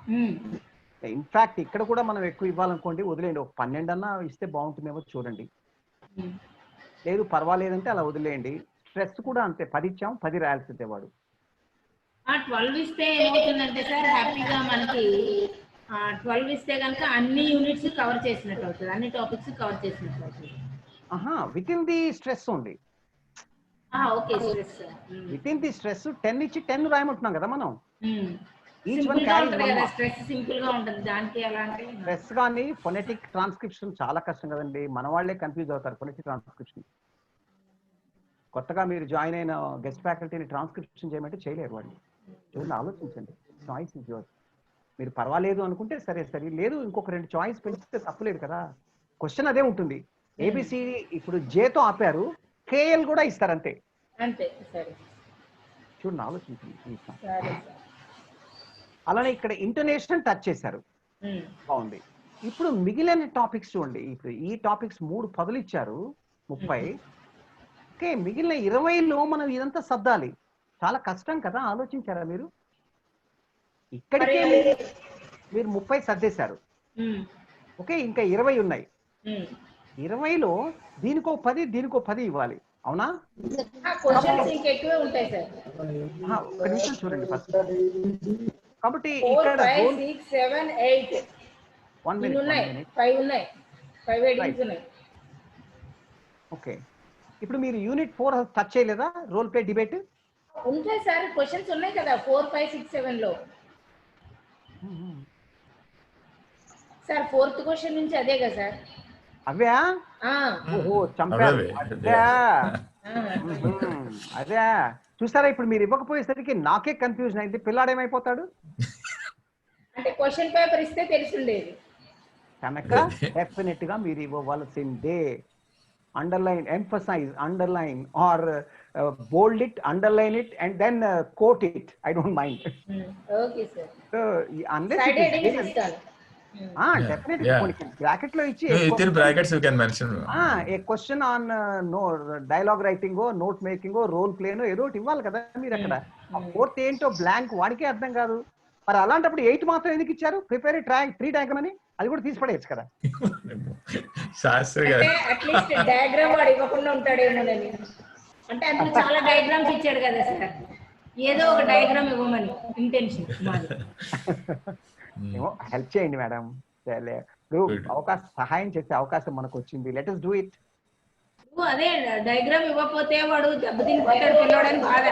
ఇన్ఫాక్ట్ ఇక్కడ కూడా మనం ఎక్కువ ఇవ్వాలనుకోండి, వదిలేయండి, ఒక 12 అన్నా ఇస్తే బాగుంటుందేమో చూడండి. లేదు పర్వాలేదంటే అలా వదిలేయండి. స్ట్రెస్ కూడా అంతే, 10 ఇచ్చాము 10 రాయాల్సిందే వాడు. 12 ఇస్తే ఏమవుతుందంటే సార్, హ్యాపీగా మనకి 12 ఇస్తే కనుక అన్ని యూనిట్స్ కవర్ చేసినట్టు అవుతుంది, అన్ని టాపిక్స్ కవర్ చేసినట్టు అవుతుంది. With in the stress only. Okay, stress with in the stress 10 ఇచ్చి 10 రాయమంటున్నాం కదా మనం. స్ట్రెస్ సింపుల్ గా ఉంటుంది, దానికి ఎలా అంటే స్ట్రెస్ కానీ ఫొనెటిక్ ట్రాన్స్క్రిప్షన్ చాలా కష్టం కదండి, మన వాళ్ళే కన్ఫ్యూజ్ అవుతారు ఫొనెటిక్ ట్రాన్స్క్రిప్షన్. కొత్తగా మీరు జాయిన్ అయిన గెస్ట్ ఫ్యాకల్టీని ట్రాన్స్క్రిప్షన్ చేయమంటే చేయలేరు వాళ్ళు. చూడండి, ఆలోచించండి, చాయిస్ ఇస్ యువర్స్. మీరు పర్వాలేదు అనుకుంటే సరే, లేదు ఇంకొక 2 చాయిస్ పెంచితే తప్పులేదు కదా. క్వశ్చన్ అదే ఉంటుంది. ఏబిసిడి ఇప్పుడు జేతో ఆపారు, కేఎల్ కూడా ఇస్తారు అంతే. సరే చూడండి, ఆలోచించండి. అలానే ఇక్కడ ఇంటోనేషన్ టచ్ చేశారు, బాగుంది. ఇప్పుడు మిగిలిన టాపిక్స్ చూడండి. ఇప్పుడు ఈ టాపిక్స్ 3 పదులు ఇచ్చారు, 30. ఓకే, మిగిలిన 20లో మనం ఇదంతా సర్దాలి, చాలా కష్టం కదా. ఆలోచించారా మీరు? ఇక్కడికే మీరు 30 సర్దేశారు, ఓకే, ఇంకా 20 ఉన్నాయి. 20లో దీనికో 10 దీనికో 10 ఇవ్వాలి, అవునా? ఒక్క నిమిషం చూడండి ఫస్ట్. కాబట్టి ఇక్కడ 4, 5, 6, 7, 8 ఉన్నాయి. ఓకే, ఇప్పుడు మీరు యూనిట్ 4 టచ్ చేయలేదా? రోల్ ప్లే డిబేట్ ఉంటాయి సార్, క్వశ్చన్స్ ఉన్నాయి కదా 4, 5, 6, 7లో. సార్ ఫోర్త్ క్వశ్చన్ నుంచి అదే కదా సార్. అవే ఓహో చంపారు అదే అదే చూసారా ఇప్పుడు మీరు ఇవ్వకపోయేసరికి నాకే కన్ఫ్యూజన్ అయింది. పిల్లాడు ఏమైపోతాడు అంటే క్వశ్చన్ పేపర్ ఇస్తే తెలిసిండేది కనుక డెఫినెట్ గా మీరు ఇవ్వవలసిందే. Underline, emphasize, underline or bold it, underline it, and then quote it. I don't mind. Okay, sir. So unless side it heading is system. Definitely. Bracket lo ichi within brackets you can mention. A question on no dialogue writing o note making o role play no ఏదో ఒకటి ఇవ్వాలి కదా మీరు అక్కడ. Fourth ఏంటో blank వాడికే అర్థం కాదు. మరి అలాంటప్పుడు 8 మాత్రం ఎందుకు ఇచ్చారు? ప్రిపేర్ 3 డయాగ్రామ్ అని అది కూడా తీసి పడేయచ్చు కదా. శాస్త్రి గారు అట్లీస్ట్ డయాగ్రామ్ వాడు ఇవ్వకుండా ఉంటాడేమోనని. అంటే అందులో చాలా డయాగ్రామ్స్ ఇచ్చాడు కదా సార్, ఏదో ఒక డయాగ్రామ్ ఇవ్వమని ఇంటెన్షన్ మాది. హెల్ప్ చేయండి మేడం, అవకాశం సహాయం చేసే అవకాశం మనకు వచ్చింది. Let us do it. అదే డయాగ్రామ్ ఇవ్వకపోతే వాడు దెబ్బతిని పోతాడు పిల్లోడని బాధ.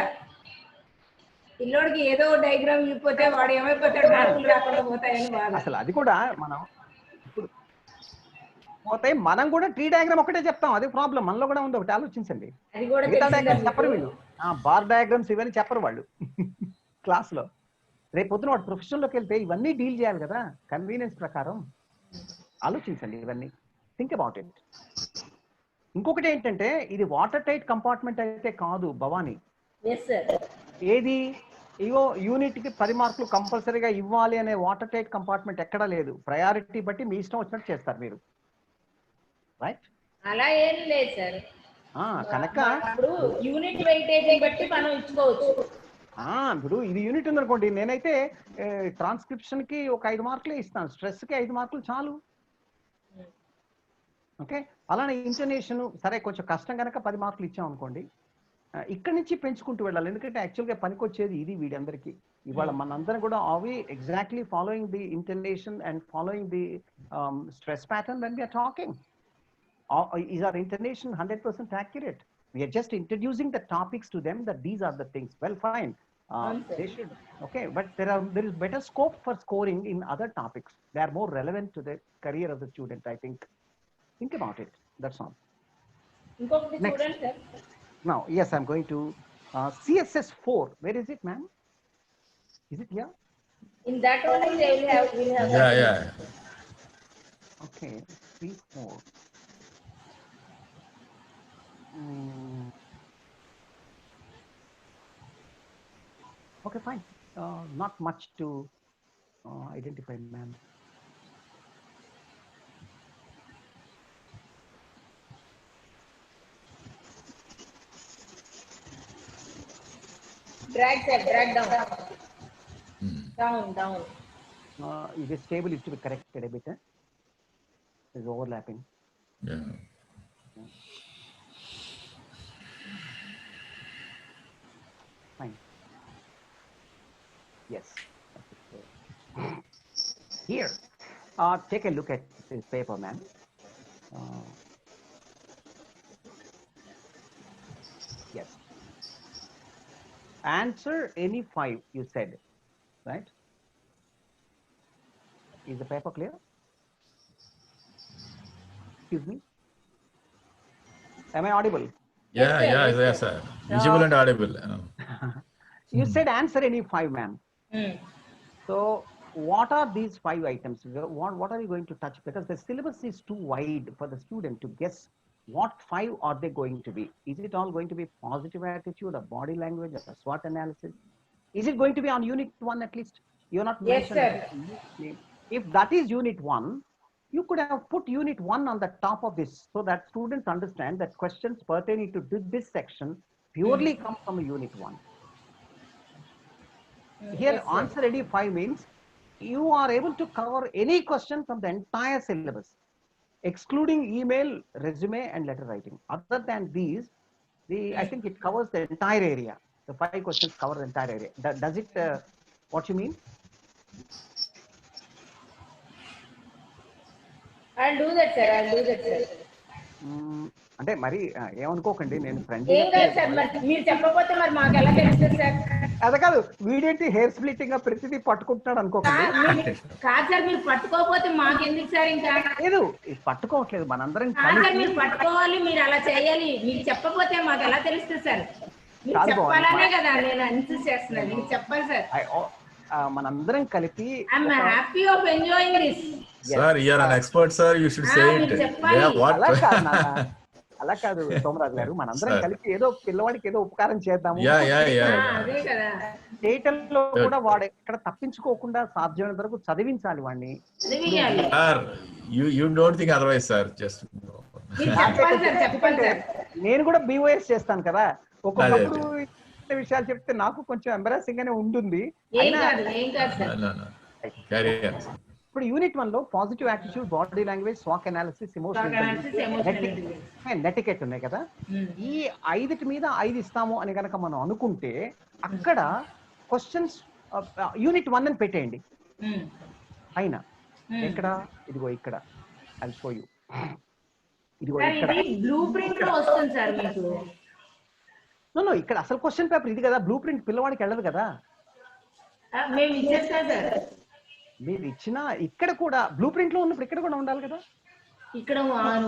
పిల్లోడికి ఏదో డయాగ్రామ్ ఇవ్వకపోతే వాడు ఏమైపోతాడు, మార్కులు రాకుండా పోతాయని బాధ. అసలు అది కూడా మనం ఇప్పుడు పోతే మనం కూడా ట్రీ డయాగ్రామ్ ఒకటే చెప్తాం, అది ప్రాబ్లం. మనలో కూడా ఉంది, ఒకటి ఆలోచించండి. చెప్పరు వీళ్ళు, బార్ డయాగ్రామ్స్ ఇవన్నీ చెప్పరు వాళ్ళు క్లాస్ లో. రేపు పొద్దున వాడు ప్రొఫెషన్ లోకి వెళ్తే ఇవన్నీ డీల్ చేయాలి కదా కన్వీనియన్స్ ప్రకారం. ఆలోచించండి ఇవన్నీ, థింక్ అబౌట్ ఇట్. ఇంకొకటి ఏంటంటే ఇది వాటర్ టైట్ కంపార్ట్మెంట్ అయితే కాదు భవానీ. ఏది ఇగో యూనిట్ కి 10 మార్కులు కంపల్సరీగా ఇవ్వాలి అనే వాటర్ టైట్ కంపార్ట్మెంట్ ఎక్కడా లేదు. ప్రయారిటీ బట్టి మీ ఇష్టం వచ్చినట్టు చేస్తారు మీరు, రైట్? అలా ఏం లేదు సార్. కనుక ఇప్పుడు యూనిట్ వెయిటేజ్ బట్టి మనం ఇచ్చుకోవచ్చు. ఇప్పుడు ఇది యూనిట్ ఉందనుకోండి, నేనైతే ట్రాన్స్క్రిప్షన్ కి ఒక 5 మార్కులే ఇస్తాను, స్ట్రెస్ కి 5 మార్కులు చాలు. ఓకే, అలానే ఇంటర్నేషన్ సరే కొంచెం కష్టం కనుక 10 మార్కులు ఇచ్చాం అనుకోండి. ఇక్కడి నుంచి పెంచుకుంటూ వెళ్ళాలి, ఎందుకంటే యాక్చువల్గా పనికొచ్చేది ఇది వీడందరికీ. ఇవాళ మనందరం కూడా ఆవి exactly following the intonation and following the stress pattern when we are talking. Is our intonation 100% accurate? We are just introducing the topics to them that these are the things. Well, fine. They should, okay, but there is better scope for scoring in other topics. They are more relevant to the career of the student, I think. Think about it. That's all. Next. Now, yes, I'm going to CSS 4. Where is it, ma'am? Is it here? In that only they will have. Yeah. Okay, 3-4. Okay, fine. Not much to identify, ma'am. Drag down. This table is to be corrected a bit. It's overlapping. Yeah. Fine. Yes. Here, take a look at this paper, ma'am. Yes. Answer any 5, you said, right? Is the paper clear? Excuse me? Am I audible? Yes, sir. Visible and audible. You said answer any 5, ma'am. So what are these 5 items? What are you going to touch? Because the syllabus is too wide for the student to guess what 5 are they going to be. Is it all going to be positive attitude or body language or SWOT analysis? Is it going to be on unit 1 at least? You're not mentioned. Yes, sir. If that is unit 1, you could have put unit 1 on the top of this so that students understand that questions pertaining to this section purely come from a unit 1. Here, yes, answer any 5 means you are able to cover any question from the entire syllabus, excluding email, resume, and letter writing. Other than these, I think it covers the entire area. The 5 questions cover the entire area. Does it, what you mean? I'll do that, sir. అంటే మరి ఏమనుకోకండి, నేను friend ఏం కాదు sir, మీరు చెప్పకపోతే మరి మాకు ఎలా తెలుస్తుంది సార్? అదే కాదు, వీడేంటి హెయిర్ స్ప్లిట్టింగ్ ప్రతిదీ పట్టుకుంటున్నాడు అనుకోకండి. కాదు సార్, మీరు పట్టుకోకపోతే మాకెందుకు సార్? ఇంకా లేదు పట్టుకోవట్లేదు, మనందరం కాదు సార్, మీరు పట్టుకోవాలి, మీరు అలా చేయాలి. మీరు చెప్పకపోతే మాకు ఎలా తెలుస్తుంది సార్? మీరు కాదు చెప్పాలనే కదా నేను ఇన్సిస్ట్ చేస్తున్నాను. మీరు చెప్పాలి సార్. మనందరం కలిపి I'm happy of enjoying this. Sir, you are an expert, sir. You should say it. Yeah, what? అలా కాదు సోమరాజు గారు, మనందరం కలిపి ఏదో పిల్లవాడికి ఏదో ఉపకారం చేద్దాము. అదే కదా, స్టేటల్లో కూడా వాడు ఎక్కడ తప్పించుకోకుండా సాధ్యమైనంత వరకు చదివించాలి వాడిని. Sir, you don't think otherwise, sir. Just చెప్పాలి సార్, చెప్పాలి సార్. నేను కూడా బీఓఎస్ చేస్తాను కదా, ఒక్కొక్కప్పుడు విషయాలు చెప్తే నాకు కొంచెం ఎంబారసింగ్ గానే ఉంటుంది. ఏం కాదు, ఏం కాదు సార్. carry on. ఇప్పుడు యూనిట్ 1 లో పాజిటివ్ యాటిట్యూడ్, బాడీ లాంగ్వేజ్, స్వాక్ అనాలిసిస్, ఎమోషనల్ నెటికెట్ ఉన్నాయి కదా. ఈ 5 మీద 5 ఇస్తాము అని కనుక మనం అనుకుంటే అక్కడ క్వశ్చన్స్ యూనిట్ 1 అని పెట్టేయండి. అయినా ఎక్కడ? ఇదిగో ఇక్కడ. I show you. ఇదిగో ఇక్కడ బ్లూ ప్రింట్ లో వస్తుంది సార్ మీకు. నో ఇక్కడ అసలు క్వశ్చన్ పేపర్ ఇది కదా, బ్లూ ప్రింట్ పిల్లవాడికి వెళ్ళదు కదా. మేము ఇచ్చేస్తాం సార్. మీరు ఇచ్చిన ఇక్కడ కూడా బ్లూ ప్రింట్ లో ఉన్నప్పుడు ఇక్కడ కూడా ఉండాలి కదా. ఇక్కడ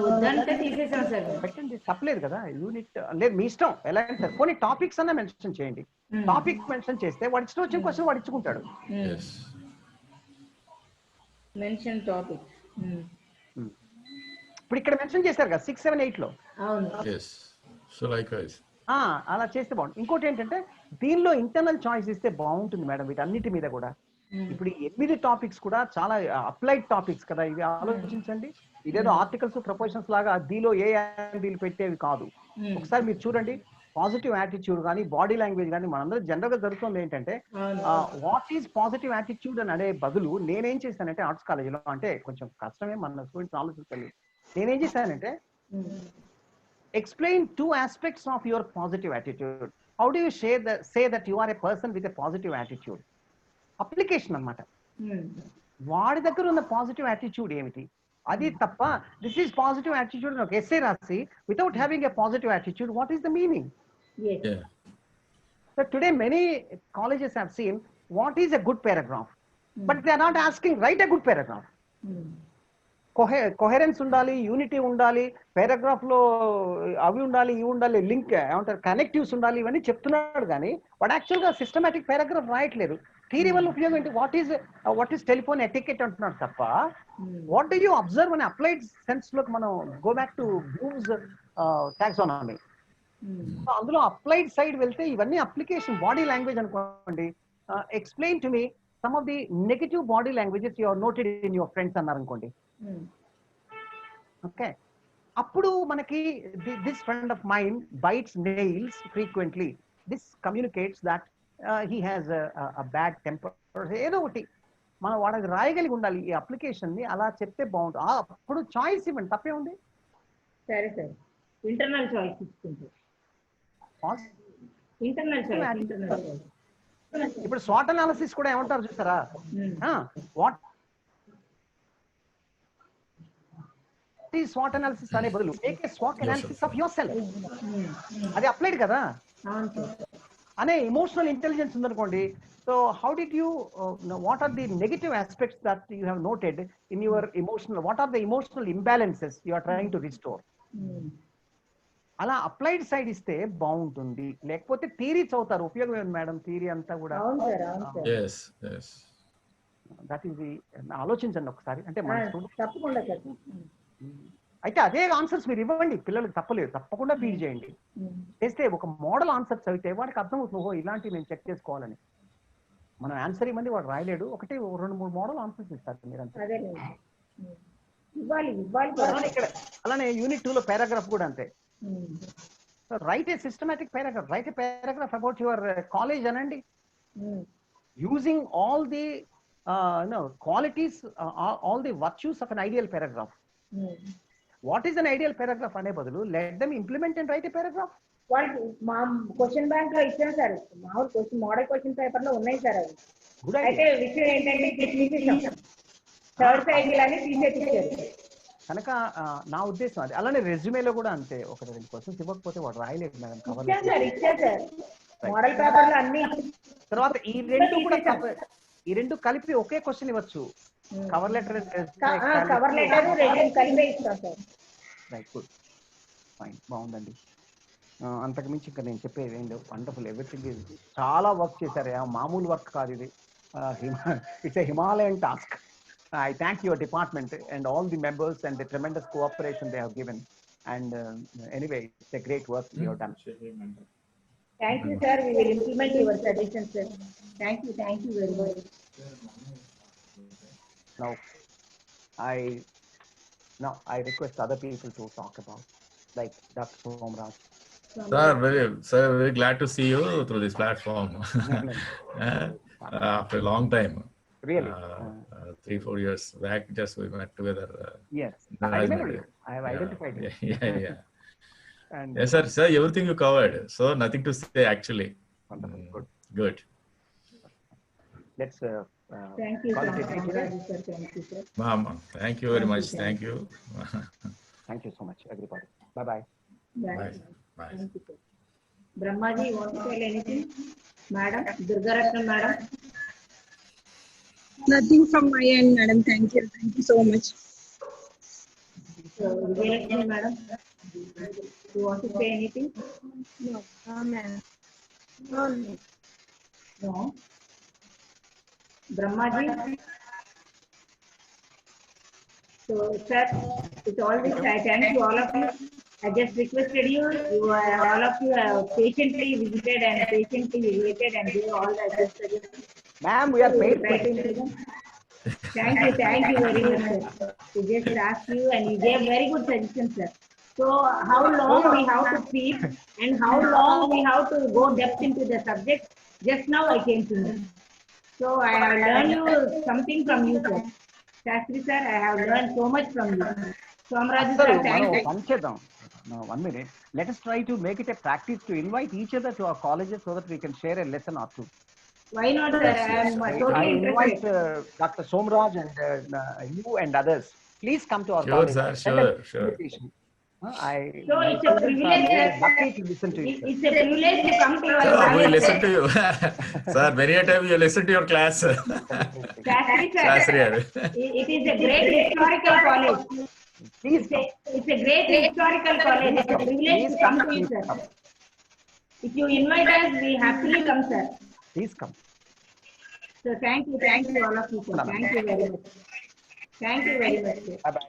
వద్దంటే తీసేసాం సార్. పెట్టండి, తప్పలేదు కదా. యూనిట్ లేదు, మీ ఇష్టం ఎలా అంటే సార్. కొన్ని టాపిక్స్ అన్నా మెన్షన్ చేయండి. టాపిక్ మెన్షన్ చేస్తే వాడి ఇష్టం వచ్చిన క్వశ్చన్ వాడు ఇచ్చుకుంటాడు. Mention topic. ఇప్పుడు ఇక్కడ మెన్షన్ చేశారు కదా 6, 7, 8 లో. అవును. So likewise. అలా చేస్తే బాగుంటుంది. ఇంకోటి ఏంటంటే దీనిలో ఇంటర్నల్ చాయిస్ ఇస్తే బాగుంటుంది మేడం వీటన్నిటి మీద కూడా. ఇప్పుడు 8 టాపిక్స్ కూడా చాలా అప్లైడ్ టాపిక్స్ కదా ఇవి. ఆలోచించండి, ఇదేదో ఆర్టికల్స్, ప్రపోజల్స్ లాగా దీనిలో ఏ యాంగిల్ పెట్టేవి కాదు. ఒకసారి మీరు చూడండి, పాజిటివ్ యాటిట్యూడ్ కానీ బాడీ లాంగ్వేజ్ కానీ మనందరూ జనరల్ గా జరుగుతుంది ఏంటంటే వాట్ ఈజ్ పాజిటివ్ యాటిట్యూడ్ అని అనే బదులు నేనేం చేశానంటే ఆర్ట్స్ కాలేజీలో, అంటే కొంచెం కష్టమే మన స్టూడెంట్స్ ఆలోచించాలి. నేనేం చేశానంటే explain 2 aspects of your positive attitude. How do you say that you are a person with a positive attitude? Application అన్నమాట. వాడి దగ్గర ఉన్న పాజిటివ్ యాటిట్యూడ్ ఏమిటి, అది తప్ప దిస్ ఈజ్ పాజిటివ్ యాటిట్యూడ్ అని ఒక ఎస్సే రాసి without having a positive attitude what is the meaning? So today many colleges have seen what is a good paragraph, but they are not asking write a good paragraph. కొహెరెన్స్ ఉండాలి, unity ఉండాలి, paragraph లో అవి ఉండాలి, ఇవి ఉండాలి, link ఏమంటారు connectives ఉండాలి, ఇవన్నీ చెప్తున్నాడు కానీ వాడు యాక్చువల్ గా సిస్టమాటిక్ పారాగ్రాఫ్ రాయట్లేదు. థియరీ వల్ల ఉపయోగం ఏంటి? వాట్ ఈస్ టెలిఫోన్ ఎటికెట్ అంటున్నాడు తప్ప వాట్ డూ యూ అబ్జర్వ్ అని అప్లైడ్ సెన్స్ లోకి మనం go back to Bloom's taxonomy. అందులో అప్లైడ్ సైడ్ వెళ్తే ఇవన్నీ అప్లికేషన్. బాడీ లాంగ్వేజ్ అనుకోండి, explain to me some of the negative body languages you have noted in your friends అన్నారు అనుకోండి. Okay, అప్పుడు మనకి this friend of mine bites nails frequently, this communicates that he has a bad temper, ఏదో ఒకటి మనం వాడికి రాయగలిగి ఉండాలి ఈ అప్లికేషన్ ని. అలా చెప్తే బాగుంటుంది. అప్పుడు చాయిస్ ఇవ్వండి, తప్పే ఉంది. సరే సార్, ఇంటర్నల్ చాయిస్ ఇచ్చుకుంటే. Internal choice. ఇప్పుడు స్వాట్ అనాలిసిస్ కూడా ఏమంటారు చూసారా, వాట్ SWOT analysis అనే బదులు make a SWOT analysis of yourself. అది అప్లైడ్ కదా. అనే ఎమోషనల్ ఇంటెలిజెన్స్ ఉందనుకోండి. So how did you what are the negative aspects that you have noted in your emotional, what are the emotional imbalances you are trying to restore. అలా applied side ఇస్తే బాగుంటుంది. లేకపోతే theory చదువుతారు, ఉపయోగం ఏమి madam theory అంతా కూడా. That is the, ఆలోచించండి ఒకసారి. అంటే తప్పకుండా అయితే అదే ఆన్సర్స్ మీరు ఇవ్వండి పిల్లలకు, తప్పలేదు, తప్పకుండా ఫీడ్ చేయండి. చేస్తే ఒక మోడల్ ఆన్సర్స్ అయితే వాడికి అర్థమవుతుంది, ఓహో ఇలాంటివి నేను చెక్ చేసుకోవాలని. మనం ఆన్సర్ ఇవ్వండి, వాడు రాయలేడు, ఒకటి 2-3 మోడల్ ఆన్సర్స్ ఇస్తారు మీరు అంతే. ఇక్కడ అలానే యూనిట్ 2 లో పారాగ్రాఫ్ కూడా అంతే. Write a systematic paragraph, write a paragraph about your college అనండి, using all the qualities, all the virtues of an ideal paragraph. What is an ideal paragraph అనే బదులు let them implement and write a paragraph. వాళ్ళు మా question bank లో ఇచ్చాను sir, మామూలు question model question paper లో ఉన్నాయి సార్ అవి. అయితే విషయం ఏంటంటే థర్డ్ సైకిల్ అని తీసేసారు కనుక నా ఉద్దేశం అది. అలానే రెజ్యూమేలో కూడా అంతే, 1-2 క్వశ్చన్స్ ఇవ్వకపోతే వాడు రాయలేదు మేడం. కవర్ ఇచ్చాను సార్, మోడల్ పేపర్ లో అన్ని తర్వాత ఈ రెండు కలిపి ఒకే క్వశ్చన్ ఇవ్వచ్చు. కవర్ లెటర్ కవర్ లెటర్ రెండు కలిపే ఇస్తాం సార్. రైట్, గుడ్, ఫైన్, బాగుందండి. అంతకు మించి ఇంకా నేను చెప్పేది ఏం లేవు. వండర్ఫుల్, ఎవ్రీథింగ్ ఇస్ చాలా వర్క్ చేశారు. మామూలు వర్క్ కాదు ఇది. It's a Himalayan task. I thank your department and all the members and the tremendous cooperation they have given. And anyway, it's a great work you have done. Thank you, sir. We will implement your suggestions, sir. Thank you very much. Now I request other people to talk about, like Dr. Somraj. Sir, very glad to see you through this platform. After a long time. Really? 3-4 years back, just we met together. Yes, I remember you. I have identified you. Yeah. And yes, sir, everything you covered. So nothing to say actually. Wonderful. Good. Let's Thank you, call it a day today. sir. Thank you, sir. Mama, thank you very much. sir. Thank you. Thank you so much, everybody. Bye-bye. Bye. Bye. Thank you, sir. Brahmaji, you want to tell anything? Madam, Durgaratnam madam. Nothing from my end, madam. Thank you so much. So, Vijayalakshmi madam, you want to say anything? No, ma'am. No. Brahmaji. So, sir, with all this, I thank you all of you. I just requested you, all of you have patiently visited and patiently waited and gave all the suggestions. Ma'am, we are paid. Thank you very much, sir. We just asked you and you gave very good suggestions, sir. So how long we have to keep and how long we have to go depth into the subject, just now I came to know. So I have learned you something from you, sir. Shastri sir, I have learned so much from you. Somraj sir, thank you. No, 1 minute. Let us try to make it a practice to invite each other to our colleges so that we can share a lesson or two. Why not, sir? I am totally I invite interested. Dr. Somraj and you and others. Please come to our Sure, college. sir, Send an sure. invitation. So My it's a students privilege, are very sir. lucky to listen to you. sir. It's a privilege to come to your So we college. listen to you. Sir, many a time you listen to your class. Shastri sir, Shastri. it is a great historical college. Please come. It's a great historical college. It's a privilege to come to you, sir. If you invite us, we happily come, sir. Please come. So thank you all of you, sir. Thank you very much. Thank you very much, sir. Bye-bye.